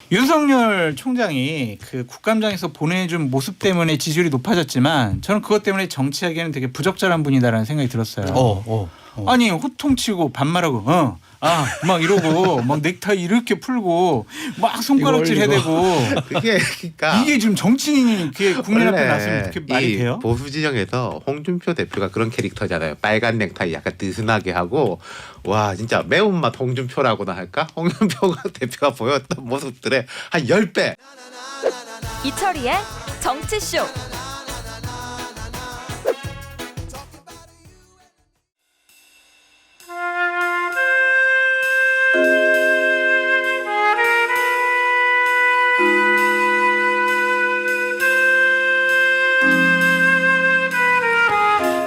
윤석열 총장이 그 국감장에서 보내준 모습 때문에 지지율이 높아졌지만 저는 그것 때문에 정치하기에는 되게 부적절한 분이다라는 생각이 들었어요. 아니 호통치고 반말하고 막 이러고 막 넥타이 이렇게 풀고 막 손가락질 해대고 그게 그러니까 이게 지금 정치인이 그게 국민 앞에 나서면 그렇게 말이 돼요? 보수 진영에서 홍준표 대표가 그런 캐릭터잖아요. 빨간 넥타이 약간 느슨하게 하고 와 진짜 매운맛 홍준표라고나 할까? 홍준표 대표가 보였던 모습들의 한 10배. 이철이의 정치쇼.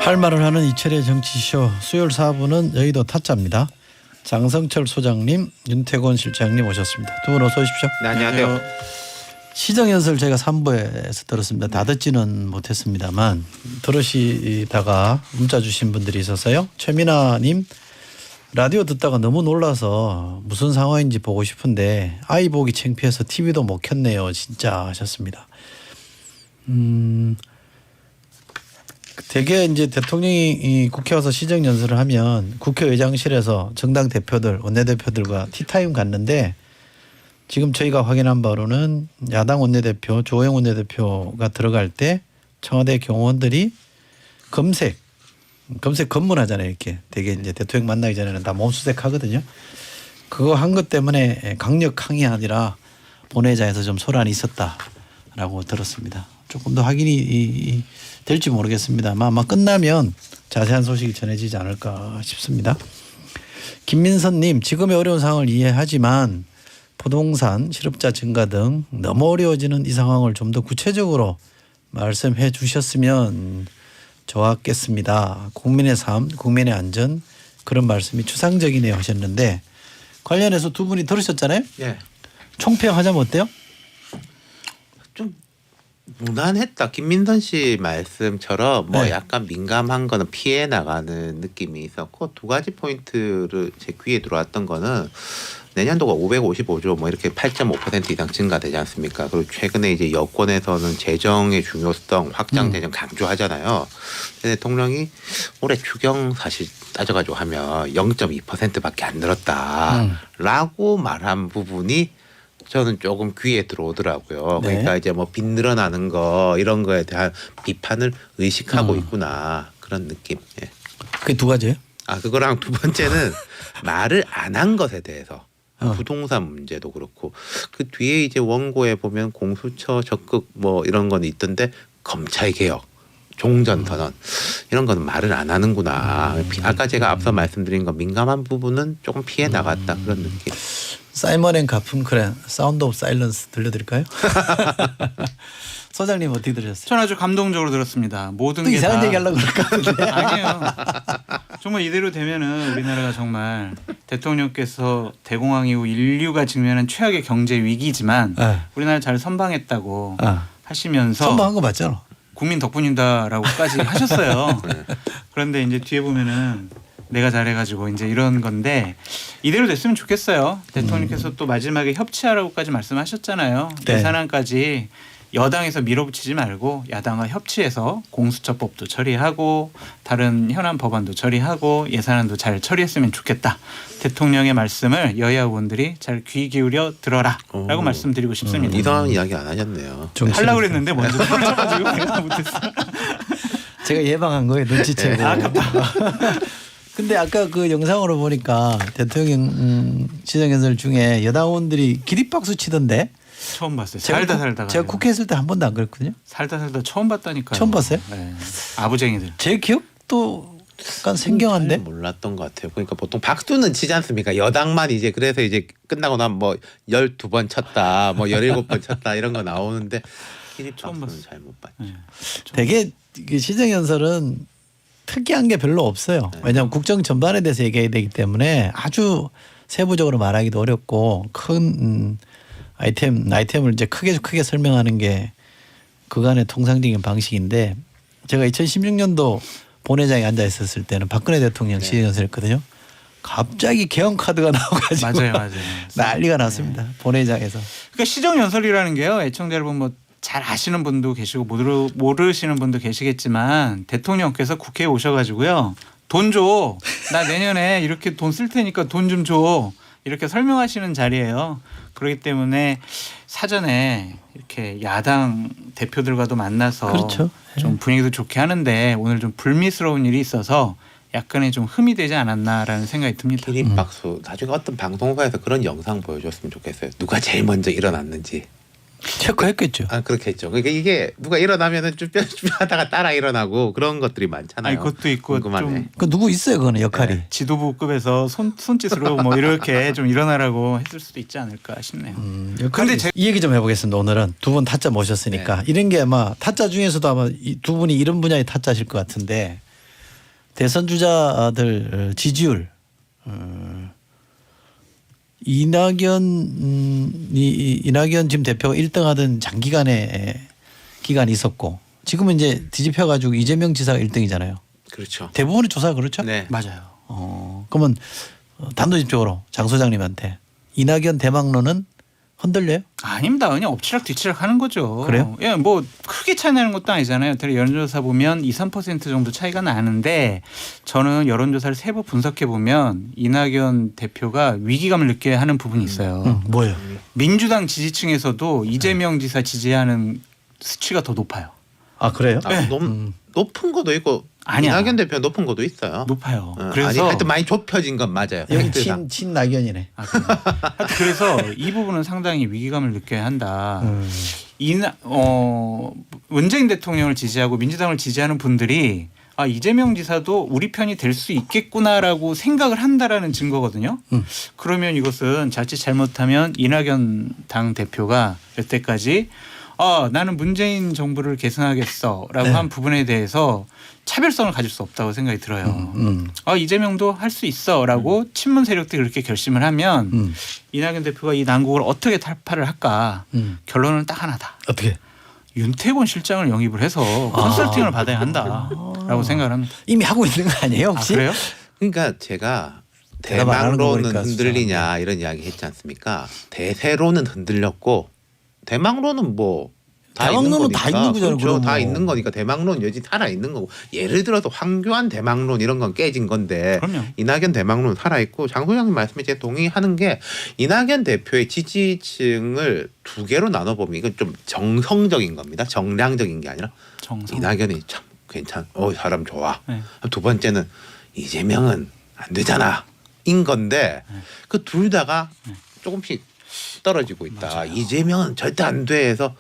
할 말을 하는 이철의 정치쇼 수요일 4부는 여의도 타짜입니다. 장성철 소장님, 윤태권 실장님 오셨습니다. 두 분 어서 오십시오. 네, 안녕하세요. 시정연설 저희가 3부에서 들었습니다. 다 듣지는 못했습니다만 들으시다가 문자 주신 분들이 있어서요. 최민아님 라디오 듣다가 너무 놀라서 무슨 상황인지 보고 싶은데 아이 보기 창피해서 TV도 못 켰네요. 진짜 하셨습니다. 대개 이제 대통령이 국회 와서 시정 연설을 하면 국회의장실에서 정당 대표들, 원내대표들과 티타임 갔는데 지금 저희가 확인한 바로는 야당 원내대표, 조호영 원내대표가 들어갈 때 청와대 경호원들이 검색 검문하잖아요. 이렇게 되게 이제 대통령 만나기 전에는 다 몸수색하거든요. 그거 한 것 때문에 강력 항의하느라 본회의장에서 좀 소란이 있었다라고 들었습니다. 조금 더 확인이 될지 모르겠습니다만 아마 끝나면 자세한 소식이 전해지지 않을까 싶습니다. 김민선님 지금의 어려운 상황을 이해하지만 부동산, 실업자 증가 등 너무 어려워지는 이 상황을 좀 더 구체적으로 말씀해 주셨으면 좋았겠습니다. 국민의 삶, 국민의 안전 그런 말씀이 추상적이네요 하셨는데 관련해서 두 분이 들으셨잖아요. 예. 총평하자면 어때요? 좀 무난했다. 김민선 씨 말씀처럼 뭐 네. 약간 민감한 거는 피해 나가는 느낌이 있었고 두 가지 포인트를 제 귀에 들어왔던 거는 내년도가 555조 뭐 이렇게 8.5% 이상 증가되지 않습니까? 그리고 최근에 이제 여권에서는 재정의 중요성 확장 재정 강조하잖아요. 대통령이 올해 추경 사실 따져가지고 하면 0.2%밖에 안 늘었다라고 말한 부분이 저는 조금 귀에 들어오더라고요. 네. 그러니까 이제 뭐 빚 늘어나는 거 이런 거에 대한 비판을 의식하고 있구나 그런 느낌. 예. 그게 두 가지예요? 그거랑 두 번째는 말을 안 한 것에 대해서 어. 부동산 문제도 그렇고 그 뒤에 이제 원고에 보면 공수처 적극 뭐 이런 건 있던데 검찰 개혁. 종전 선언 이런 거는 말을 안 하는구나. 아까 제가 앞서 말씀드린 거 민감한 부분은 조금 피해 나갔다 그런 느낌. 사이먼 앤 가fun클의 사운드 오브 사일런스 들려드릴까요? 소장님 어떻게 들으셨어요? 전 아주 감동적으로 들었습니다. 모든 또 게 이상한 다 얘기 하려고 그럴 것 같은데. 아니에요. 정말 이대로 되면은 우리나라가 정말 대통령께서 대공황 이후 인류가 직면한 최악의 경제 위기지만 네. 우리나라 잘 선방했다고 아, 하시면서 선방한 거 맞잖아. 국민 덕분이다라고까지 하셨어요. 그런데 이제 뒤에 보면은 내가 잘해가지고 이제 이런 건데 이대로 됐으면 좋겠어요. 대통령께서 또 마지막에 협치하라고까지 말씀하셨잖아요. 네. 예산안까지 여당에서 밀어붙이지 말고 야당과 협치해서 공수처법도 처리하고 다른 현안 법안도 처리하고 예산안도 잘 처리했으면 좋겠다. 대통령의 말씀을 여야 의원들이 잘 귀 기울여 들어라라고 오. 말씀드리고 싶습니다. 이상한 이야기 안 하셨네요. 하려고 그랬는데 먼저 손을 쳐가지고 내가 못했어. 제가 예방한 거예요. 눈치채고. 근데 아까 그 영상으로 보니까 대통령 시정연설 중에 여당 의원들이 기립박수 치던데. 처음 봤어요. 제가 살다가 제가 국회 있을 때 한 번도 안 그랬거든요. 살다 처음 봤다니까요. 처음 봤어요? 네. 아부쟁이들. 제 기억도 약간 생경한데. 잘 몰랐던 것 같아요. 그러니까 보통 박수는 치지 않습니까? 여당만 이제 그래서 이제 끝나고 나면 뭐 12번 쳤다, 뭐 17번 쳤다 이런 거 나오는데 처음 기립박수는 봤어요. 잘 못 봤죠. 네. 되게 시정연설은 특이한 게 별로 없어요. 왜냐하면 국정 전반에 대해서 얘기해야 되기 때문에 아주 세부적으로 말하기도 어렵고 큰 아이템을 이제 크게 설명하는 게 그간의 통상적인 방식인데 제가 2016년도 본회의장에 앉아 있었을 때는 박근혜 대통령 시정연설했거든요. 갑자기 개헌 카드가 나와가지고 맞아요. 난리가 났습니다. 본회의장에서. 그러니까 시정연설이라는 게요. 애청자 여러분 뭐 잘 아시는 분도 계시고 모르시는 분도 계시겠지만 대통령께서 국회에 오셔가지고요. 돈 줘. 나 내년에 이렇게 돈 쓸 테니까 돈 좀 줘. 이렇게 설명하시는 자리예요. 그렇기 때문에 사전에 이렇게 야당 대표들과도 만나서 그렇죠. 좀 분위기도 좋게 하는데 오늘 좀 불미스러운 일이 있어서 약간의 좀 흠이 되지 않았나라는 생각이 듭니다. 기립박수. 나중에 어떤 방송사에서 그런 영상 보여줬으면 좋겠어요. 누가 제일 먼저 일어났는지. 체크했겠죠. 그렇겠죠. 그러니까 이게 누가 일어나면은 쭈뼛쭈뼛하다가 따라 일어나고 그런 것들이 많잖아요. 아니 그것도 있고 궁금하네. 좀 그 누구 있어요, 그거는 역할이. 네. 지도부급에서 손짓으로 뭐 이렇게 좀 일어나라고 했을 수도 있지 않을까 싶네요. 근데 이 얘기 좀 해보겠습니다. 오늘은 두 분 타짜 모셨으니까 이런 게 아마 타짜 중에서도 아마 이 두 분이 이런 분야의 타짜실 것 같은데 대선 주자들 지지율 이낙연 지금 대표가 1등하던 장기간의 기간이 있었고 지금은 이제 뒤집혀가지고 이재명 지사가 1등이잖아요. 그렇죠. 대부분의 조사가 그렇죠? 네. 맞아요. 그러면 단도직입적으로 장 소장님한테 이낙연 대망론은 흔들려요? 아닙니다. 그냥 엎치락 뒤치락 하는 거죠. 그래요? 예, 뭐 크게 차이 나는 것도 아니잖아요. 대략 여론조사 보면 2, 3% 정도 차이가 나는데 저는 여론조사를 세부 분석해 보면 이낙연 대표가 위기감을 느껴야 하는 부분이 있어요. 뭐예요? 민주당 지지층에서도 이재명 지사 지지하는 수치가 더 높아요. 아 그래요? 아, 너무 높은 것도 있고 아니야. 이낙연 대표 높은 것도 있어요. 높아요. 아니 그래서 하여튼 많이 좁혀진 건 맞아요. 여기 팩트상. 친낙연이네. 하여튼 그래서 이 부분은 상당히 위기감을 느껴야 한다. 문재인 대통령을 지지하고 민주당을 지지하는 분들이 아 이재명 지사도 우리 편이 될 수 있겠구나라고 생각을 한다라는 증거거든요. 그러면 이것은 자칫 잘못하면 이낙연 당 대표가 여태까지 나는 문재인 정부를 계승하겠어라고 한 부분에 대해서 차별성을 가질 수 없다고 생각이 들어요. 이재명도 할 수 있어라고 친문 세력들이 그렇게 결심을 하면 이낙연 대표가 이 난국을 어떻게 타파를 할까 결론은 딱 하나다. 어떻게? 윤태곤 실장을 영입을 해서 컨설팅을 받아야 한다라고 생각을 합니다. 이미 하고 있는 거 아니에요 혹시? 그래요? 그러니까 제가 대답 안 하는 거 대망론은 보니까 흔들리냐 이런 이야기 했지 않습니까? 대세론은 흔들렸고 대망론은 뭐 다 있는 대망론은 거니까 다 있는 거잖아요, 그렇죠. 그럼 다 뭐. 있는 거니까 대망론 여지 살아 있는 거고 예를 들어서 황교안 대망론 이런 건 깨진 건데 그럼요. 이낙연 대망론 살아 있고 장 소장님 말씀에 제가 동의하는 게 이낙연 대표의 지지층을 두 개로 나눠 보면 이건 좀 정성적인 겁니다. 정량적인 게 아니라 정성. 이낙연이 참 괜찮. 사람 좋아. 네. 두 번째는 이재명은 안 되잖아. 인 건데 그 둘 다가 조금씩 떨어지고 있다. 맞아요. 이재명은 절대 안 돼 해서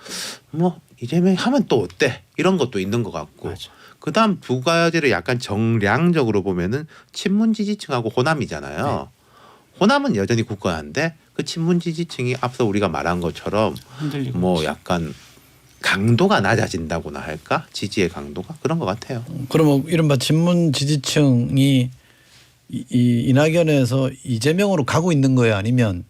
뭐 이재명이 하면 또 어때? 이런 것도 있는 것 같고. 맞아. 그다음 두 가지를 약간 정량적으로 보면은 친문 지지층하고 호남이잖아요. 호남은 여전히 굳건한데 그 친문 지지층이 앞서 우리가 말한 것처럼 흔들리고 뭐 있지. 약간 강도가 낮아진다고나 할까? 지지의 강도가 그런 것 같아요. 그러면 이른바 친문 지지층이 이낙연에서 이재명으로 가고 있는 거예요? 아니면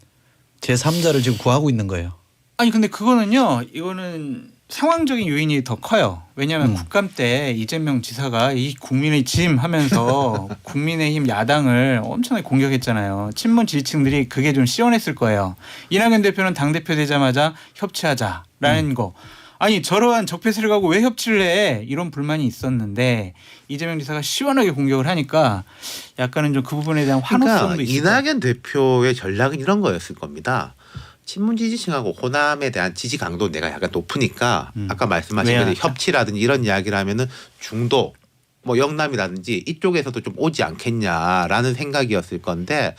제3자를 지금 구하고 있는 거예요? 아니 근데 그거는요. 이거는 상황적인 요인이 더 커요. 왜냐하면 국감 때 이재명 지사가 이 국민의 짐 하면서 국민의힘 야당을 엄청나게 공격했잖아요. 친문 지지층들이 그게 좀 시원했을 거예요. 이낙연 대표는 당대표 되자마자 협치하자라는 거. 아니 저러한 적폐 세력하고 왜 협치를 해? 이런 불만이 있었는데 이재명 지사가 시원하게 공격을 하니까 약간은 좀 그 부분에 대한 환호성도 그러니까 있어요. 이낙연 대표의 전략은 이런 거였을 겁니다. 친문 지지층하고 호남에 대한 지지 강도 내가 약간 높으니까 아까 말씀하신 왜요? 대로 협치라든지 이런 이야기를 하면은 중도 뭐 영남이라든지 이쪽에서도 좀 오지 않겠냐라는 생각이었을 건데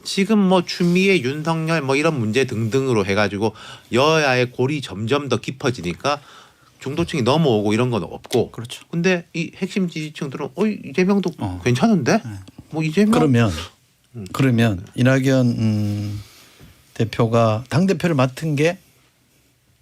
지금 뭐 추미애 윤석열 뭐 이런 문제 등등으로 해가지고 여야의 골이 점점 더 깊어지니까 중도층이 넘어오고 이런 건 없고 그렇죠. 근데 이 핵심 지지층들은 이재명도 괜찮은데 뭐 이재명 그러면 이낙연 대표가 당 대표를 맡은 게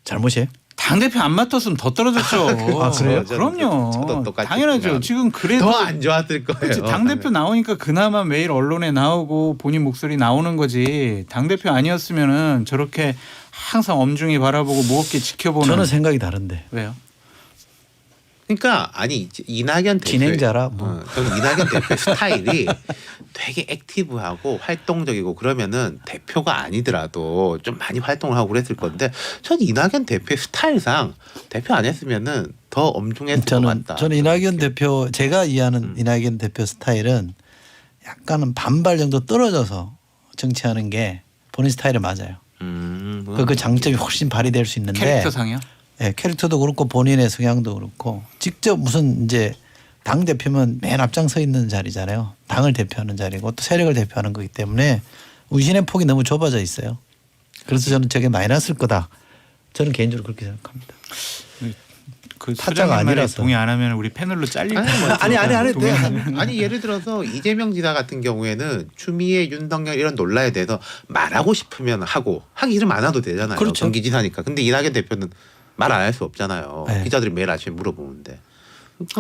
잘못이에요? 당대표 안 맡았으면 더 떨어졌죠. 아, 그래요? 그럼요. 저도 똑같이 당연하죠. 생각합니다. 지금 그래도 더 안 좋았을 거예요. 그렇지. 당대표 나오니까 그나마 매일 언론에 나오고 본인 목소리 나오는 거지. 당대표 아니었으면은 저렇게 항상 엄중히 바라보고 무겁게 지켜보는. 저는 생각이 다른데 왜요? 그러니까 아니 이낙연 대표 진행자라 뭐. 저는 이낙연 대표 스타일이 되게 액티브하고 활동적이고 그러면은 대표가 아니더라도 좀 많이 활동을 하고 그랬을 건데 전 이낙연 대표 스타일상 대표 안 했으면은 더 엄중했을 것 같다. 저는 이낙연 대표 제가 이해하는 이낙연 대표 스타일은 약간은 반발 정도 떨어져서 정치하는 게 본인 스타일에 맞아요. 그 장점이 훨씬 발휘될 수 있는데 캐릭터상이요? 네, 캐릭터도 그렇고 본인의 성향도 그렇고 직접 무슨 이제 당 대표면 맨 앞장 서 있는 자리잖아요. 당을 대표하는 자리고 또 세력을 대표하는 거기 때문에 운신의 폭이 너무 좁아져 있어요. 그래서 저는 저게 마이너스일 거다. 저는 개인적으로 그렇게 생각합니다. 그 타짜가 소장님 말에 아니라서. 동의 안 하면 우리 패널로 잘릴 것 같아요. 아니. 아니 예를 들어서 이재명 지사 같은 경우에는 추미애, 윤석열 이런 논란에 대해서 말하고 싶으면 하고 하기 싫으면 안 해도 되잖아요. 그렇죠. 경기지사니까. 근데 이낙연 대표는 말 안 할 수 없잖아요. 네. 기자들이 매일 아침에 물어보는데.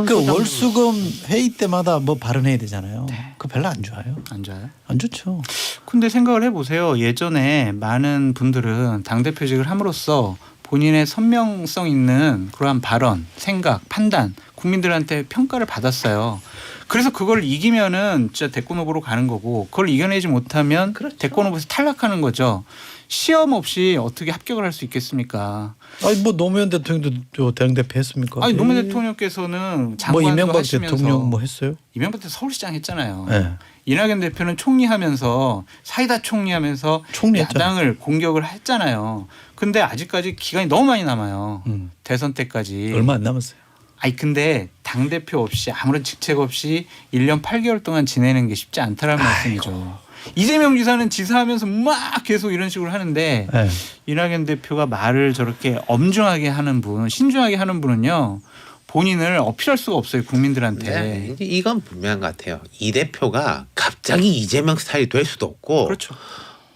그 월수금 회의 때마다 뭐 발언해야 되잖아요. 그거 별로 안 좋아요. 안 좋아요? 안 좋죠. 근데 생각을 해보세요. 예전에 많은 분들은 당대표직을 함으로써 본인의 선명성 있는 그러한 발언, 생각, 판단 국민들한테 평가를 받았어요. 그래서 그걸 이기면은 진짜 대권 후보로 가는 거고 그걸 이겨내지 못하면 그렇죠. 대권 후보에서 탈락하는 거죠. 시험 없이 어떻게 합격을 할 수 있겠습니까? 아니 뭐 노무현 대통령도 당 대표 했습니까? 아니 노무현 대통령께서는 뭐 장관도 이명박 하시면서 대통령 뭐 했어요? 이명박 때 서울시장 했잖아요. 네. 이낙연 대표는 총리하면서 사이다 총리하면서 총리했잖아요. 야당을 공격을 했잖아요. 근데 아직까지 기간이 너무 많이 남아요. 대선 때까지. 얼마 안 남았어요. 아니 근데 당 대표 없이 아무런 직책 없이 1년 8개월 동안 지내는 게 쉽지 않다라는 말씀이죠. 이재명 지사는 지사하면서 막 계속 이런 식으로 하는데 네. 이낙연 대표가 말을 저렇게 엄중하게 하는 분, 신중하게 하는 분은요. 본인을 어필할 수가 없어요. 국민들한테. 네, 이제 이건 분명한 것 같아요. 이 대표가 갑자기 이재명 스타일이 될 수도 없고 그렇죠.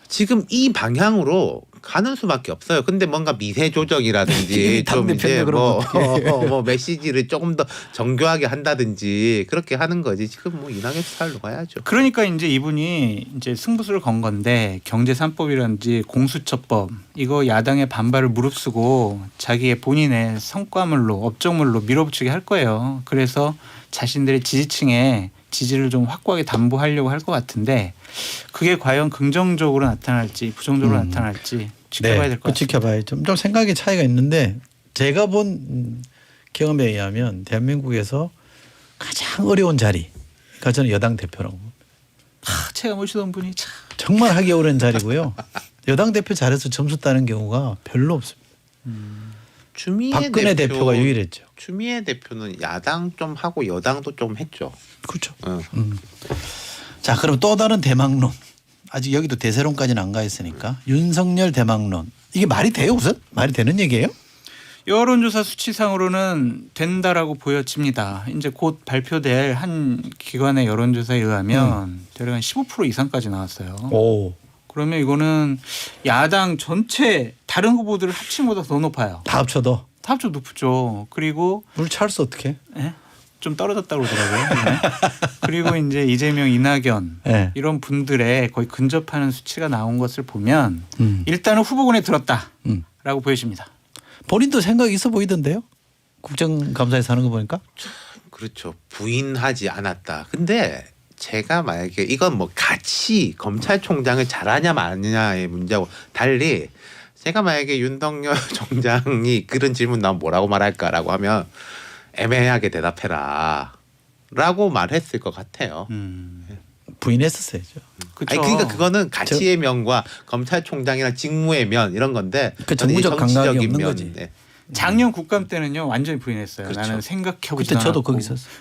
지금 이 방향으로 가는 수밖에 없어요. 근데 뭔가 미세 조정이라든지 좀 이제 뭐 메시지를 조금 더 정교하게 한다든지 그렇게 하는 거지. 지금 뭐 이낙연 스타일로 가야죠. 그러니까 이제 이분이 이제 승부수를 건 건데 경제 3법이라든지 공수처법 이거 야당의 반발을 무릅쓰고 자기의 본인의 성과물로 업적물로 밀어붙이게 할 거예요. 그래서 자신들의 지지층에 지지를 좀 확고하게 담보하려고 할 것 같은데 그게 과연 긍정적으로 나타날지 부정적으로 나타날지 지켜봐야 될 것 그 같습니다. 지켜봐야 좀 생각의 차이가 있는데 제가 본 경험에 의하면 대한민국에서 가장 어려운 자리가 저는 여당 대표라고 봅니다. 제가 모시던 분이 참 정말 하기 어려운 자리고요. 여당 대표 잘해서 점수 따는 경우가 별로 없습니다. 추미애 박근혜 대표가 유일했죠. 추미애 대표는 야당 좀 하고 여당도 좀 했죠. 그렇죠. 어. 자, 그럼 또 다른 대망론. 아직 여기도 대세론까지는 안 가 있으니까 윤석열 대망론. 이게 말이 돼요 우선? 말이 되는 얘기예요? 여론조사 수치상으로는 된다라고 보여집니다. 이제 곧 발표될 한 기관의 여론조사에 의하면 대략 한 15% 이상까지 나왔어요. 오. 그러면 이거는 야당 전체 다른 후보들을 합친 것보다 더 높아요. 다 합쳐도 다 합쳐 높죠. 그리고 우리 찰스 어떻게? 예? 좀 떨어졌다고 그러더라고요. 네. 그리고 이제 이재명, 이낙연 네. 이런 분들의 거의 근접하는 수치가 나온 것을 보면 일단은 후보군에 들었다라고 보여집니다. 본인도 생각이 있어 보이던데요? 국정감사에서 하는 거 보니까. 그렇죠. 부인하지 않았다. 근데 제가 만약에 이건 뭐 같이 검찰총장을 잘하냐 마냐의 문제하고 달리 제가 만약에 윤석열 총장이 그런 질문 나오면 뭐라고 말할까라고 하면 애매하게 대답해라 라고 말했을 것 같아요. 부인했었어야죠. 그렇죠. 아니 그러니까 그거는 가치의 면과 검찰총장이나 직무의 면 이런 건데 그 정무적 감각이 정치적인 없는 면, 거지. 네. 작년 국감 때는요 완전히 부인했어요. 그렇죠. 나는 생각해보지도 그때 저도 않았고. 거기 있었어요.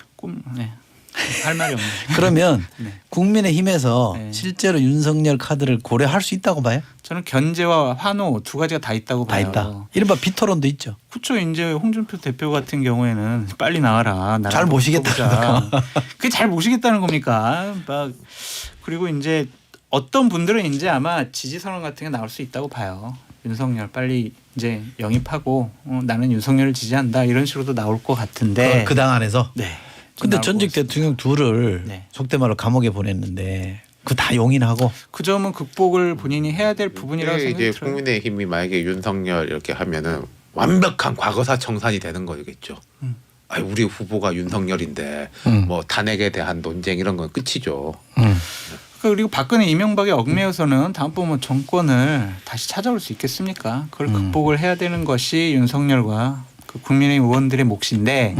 할 말이 없네. 그러면 네. 국민의힘에서 네. 실제로 윤석열 카드를 고려할 수 있다고 봐요? 저는 견제와 환호 두 가지가 다 있다고 다 봐요. 있다. 이른바 비토론도 있죠. 그렇죠. 이제 홍준표 대표 같은 경우에는 빨리 나와라. 나랑 잘 모시겠다. 붙어보자. 그게 잘 모시겠다는 겁니까? 막 그리고 이제 어떤 분들은 이제 아마 지지 선언 같은 게 나올 수 있다고 봐요. 윤석열 빨리 이제 영입하고 나는 윤석열을 지지한다 이런 식으로도 나올 것 같은데. 그 당 안에서. 네. 근데 나올 전직 것 같습니다. 대통령 둘을 네. 속된 말로 감옥에 보냈는데 그 다 용인하고. 그 점은 극복을 본인이 해야 될 부분이라고 이제 생각이 들어요. 국민의힘이 만약에 윤석열 이렇게 하면은 완벽한 과거사 청산이 되는 거겠죠. 아, 우리 후보가 윤석열인데 뭐 탄핵에 대한 논쟁 이런 건 끝이죠. 그리고 박근혜 이명박의 얽매여서는 다음번 뭐 정권을 다시 찾아올 수 있겠습니까? 그걸 극복을 해야 되는 것이 윤석열과 그 국민의힘 의원들의 몫인데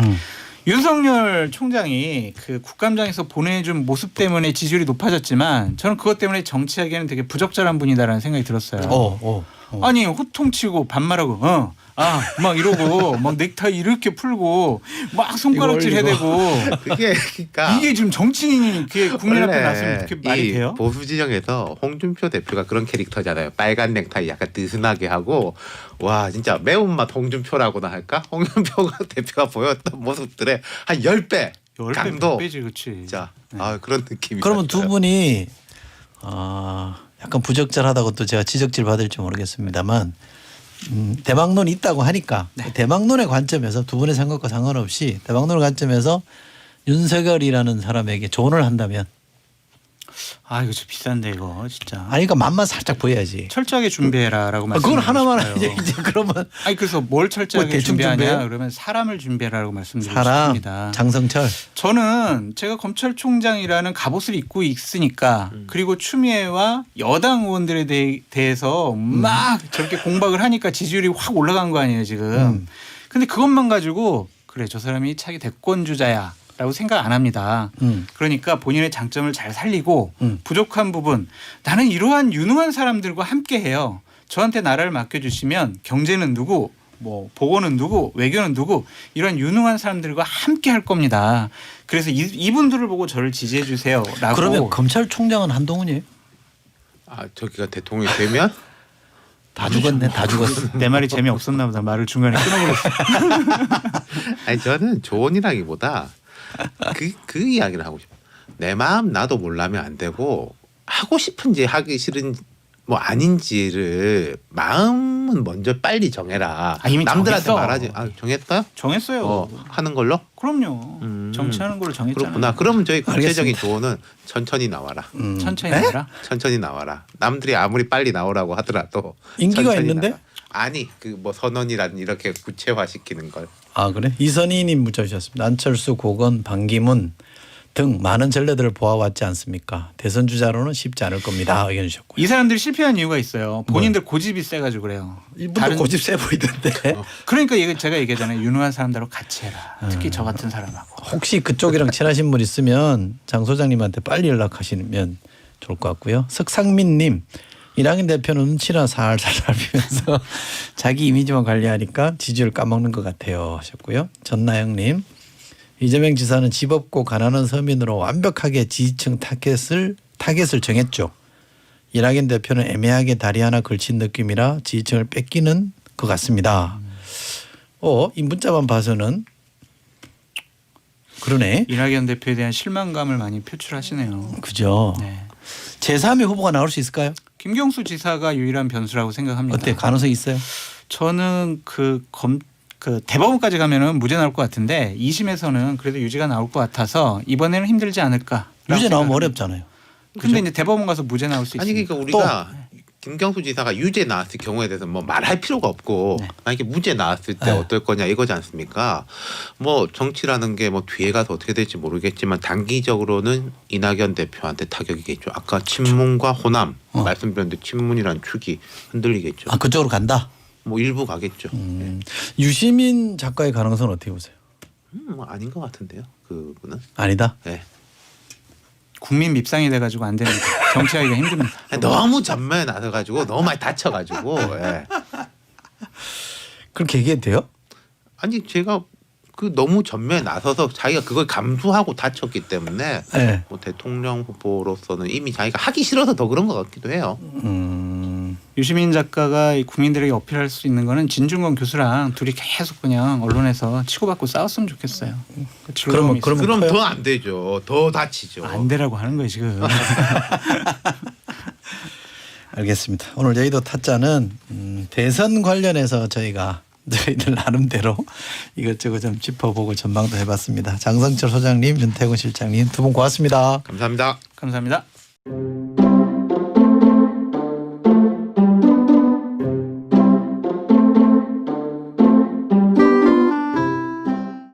윤석열 총장이 그 국감장에서 보내준 모습 때문에 지지율이 높아졌지만 저는 그것 때문에 정치하기에는 되게 부적절한 분이다라는 생각이 들었어요. 아니 호통치고 반말하고 막 이러고 막 넥타이 이렇게 풀고 막 손가락질 해대고 그게 그러니까 이게 지금 정치인이 그게 국민 앞에 나서면 그렇게 말이 돼요? 보수 진영에서 홍준표 대표가 그런 캐릭터잖아요. 빨간 넥타이 약간 느슨하게 하고 와 진짜 매운맛 홍준표라고나 할까? 홍준표 대표가 보였던 모습들의 한 10배 10배 강도. 빼지 그렇지. 자, 네. 그런 느낌이. 그러면 두 분이 약간 부적절하다고 또 제가 지적질 받을지 모르겠습니다만 대박론이 있다고 하니까 대박론의 관점에서 두 분의 생각과 상관없이 대박론의 관점에서 윤석열이라는 사람에게 조언을 한다면 이거 좀 비싼데 이거 진짜. 그러니까 맛만 살짝 보여야지. 철저하게 준비해라라고 그건 말씀드리고 하나만 싶어요. 이제 그러면 그래서 뭘 철저하게 대충 준비하냐 준비해요? 그러면 사람을 준비해라고 말씀드리고 사람 싶습니다. 장성철 저는 제가 검찰총장이라는 갑옷을 입고 있으니까 그리고 추미애와 여당 의원들에 대해서 막 저렇게 공박을 하니까 지지율이 확 올라간 거 아니에요 지금. 근데 그것만 가지고 그래 저 사람이 차기 대권주자야. 라고 생각 안 합니다. 그러니까 본인의 장점을 잘 살리고 부족한 부분 나는 이러한 유능한 사람들과 함께 해요. 저한테 나라를 맡겨주시면 경제는 누구 뭐 보건은 누구 외교는 누구 이런 유능한 사람들과 함께 할 겁니다. 그래서 이분들을 보고 저를 지지해 주세요. 라고. 그러면 검찰총장은 한동훈이에요? 저기가 대통령이 되면 다 죽었네. 다 죽었어. 내 말이 재미없었나 보다. 말을 중간에 끊어버렸어. 아니 저는 조언이라기보다 그 이야기를 하고 싶어요. 내 마음 나도 몰라면 안 되고 하고 싶은지 하기 싫은 뭐 아닌지를 마음은 먼저 빨리 정해라. 이미 남들한테 정했어. 말하지. 정했어요? 정했어요. 하는 걸로? 그럼요. 정치하는 걸로 정했잖아요. 그렇구나. 그러면 저희 구체적인 알겠습니다. 조언은 천천히 나와라. 천천히 나가라. 천천히 나와라. 남들이 아무리 빨리 나오라고 하더라도 인기가 천천히 있는데? 나가. 아니 그 뭐 선언이라든 이렇게 구체화시키는 걸. 그래? 이선희님 문자 주셨습니다. 안철수, 고건, 반기문 등 많은 전례들을 보아왔지 않습니까? 대선 주자로는 쉽지 않을 겁니다. 의견 주셨고요. 이 사람들이 실패한 이유가 있어요. 본인들 고집이 세가지고 그래요. 이분도 고집 세 보이던데. 그러니까 제가 얘기하잖아요. 유능한 사람들하고 같이 해라. 특히 저 같은 사람하고. 혹시 그쪽이랑 친하신 분 있으면 장 소장님한테 빨리 연락하시면 좋을 것 같고요. 석상민님. 이낙연 대표는 눈치나 살살 살피면서 자기 이미지만 관리하니까 지지율 까먹는 것 같아요 하셨고요. 전나영님. 이재명 지사는 집 없고 가난한 서민으로 완벽하게 지지층 타겟을 정했죠. 이낙연 대표는 애매하게 다리 하나 걸친 느낌이라 지지층을 뺏기는 것 같습니다. 이 문자만 봐서는 그러네. 이낙연 대표에 대한 실망감을 많이 표출하시네요. 그죠. 네. 제3의 후보가 나올 수 있을까요? 김경수 지사가 유일한 변수라고 생각합니다. 어때? 가능성이 있어요? 저는 그 대법원까지 가면은 무죄 나올 것 같은데 2심에서는 그래도 유죄가 나올 것 같아서 이번에는 힘들지 않을까. 유죄 나오면 어렵잖아요. 근데 이제 대법원 가서 무죄 나올 수 있어요. 아니 그러니까 우리가 김경수 지사가 유죄 나왔을 경우에 대해서 뭐 말할 필요가 없고 만약에 무죄 나왔을 때 어떨 거냐 이거지 않습니까? 뭐 정치라는 게 뭐 뒤에 가서 어떻게 될지 모르겠지만 단기적으로는 이낙연 대표한테 타격이겠죠. 아까 친문과 호남 말씀드렸는데 친문이란 축이 흔들리겠죠. 그쪽으로 간다? 뭐 일부 가겠죠. 유시민 작가의 가능성은 어떻게 보세요? 뭐 아닌 것 같은데요. 그분은. 아니다. 네. 국민 밉상이 돼가지고 안 됩니다. 정치하기가 힘듭니다. 너무 전면에 나서가지고 너무 많이 다쳐가지고. 예. 그렇게 얘기해도 돼요? 아니 제가 그 너무 전면에 나서서 자기가 그걸 감수하고 다쳤기 때문에 네. 뭐 대통령 후보로서는 이미 자기가 하기 싫어서 더 그런 것 같기도 해요. 유시민 작가가 이 국민들에게 어필할 수 있는 거는 진중권 교수랑 둘이 계속 그냥 언론에서 치고받고 싸웠으면 좋겠어요. 그러면 그럼 커요? 더 안 되죠. 더 다치죠. 안 되라고 하는 거예요 지금. 알겠습니다. 오늘 저희도 타짜는 대선 관련해서 저희들 나름대로 이것저것 좀 짚어보고 전망도 해봤습니다. 장성철 소장님, 윤태곤 실장님 두 분 고맙습니다. 감사합니다. 감사합니다.